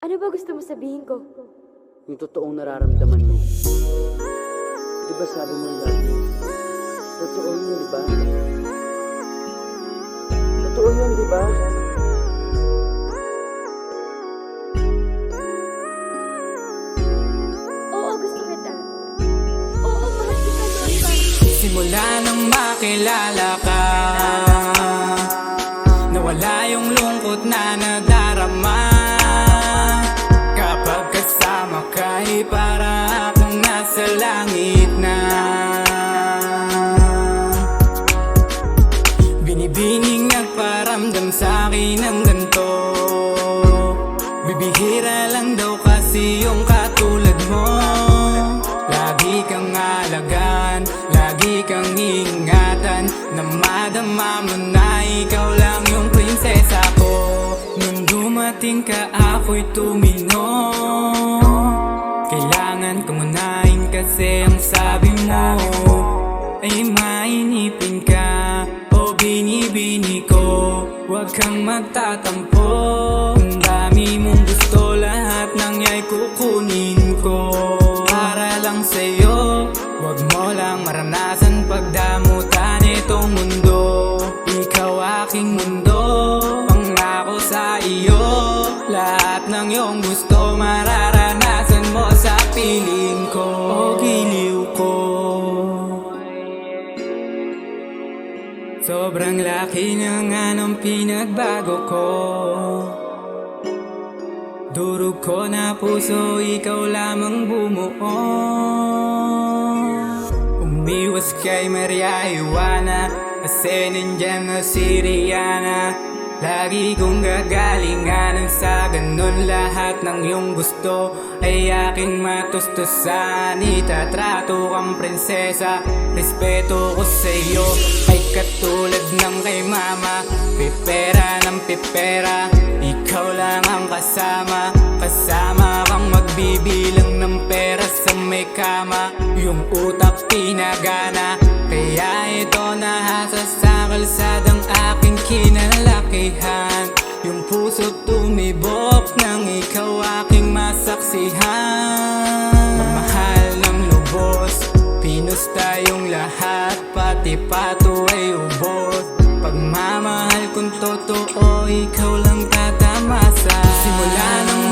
Ano ba gusto mo sabihin ko? Yung totoong nararamdaman mo. Di ba sabi mo love me? Totoo yun, di ba? Totoo yun, di ba? Oo, gusto kita. Oo, mahal kita doon pa. Simula nang makilala ka, nawala yung lungkot na nadarama. Kapag kasama ka ay para akong nasa langit na. Binibining nagparamdam sa'kin ng ganito. Bibihira lang daw kasi yung katulad mo. Lagi kang alagaan, lagi kang ingatan, na madama mo na ikaw lang yung prinsesa ko. Nung dumating ka ako'y tumino. Kailangan kong unahin kasi ang sabi mo ay mainipin ka o binibini ko. Huwag kang magtatampo, ang dami mong gusto, lahat ng ya'y kukunin ko. Para lang sa'yo, huwag mo lang maranasan pagdamutan itong mundo. Ikaw aking mundo, pangako sa iyo, lahat ng iyong gusto mararanasan mo sa piling ko o giliw ko. Sobrang laki na nga ng pinagbago ko. Durog ko na puso, ikaw lamang bumuo. Umiwas kay Maria Ioana, kasi nandyan na si Rihanna. Lagi kong gagalinganan sa ganun, lahat ng iyong gusto ay aking matustusan. Itatrato kang prinsesa, respeto ko sa'yo ay katulad ng kay mama. Pipera ng pipera, ikaw lang ang kasama. Kasama kang magbibilang ng pera sa may kama. Yung utak pinagana, kaya ito nahasa sa kalsadang aking kinalakihan. Yung puso tumibok nang ikaw aking masaksihan. Mamahal ng lubos, pinusta yung lahat, pati pato ay ubos. Pagmamahal kong totoo, ikaw lang tatamasa. Simula nang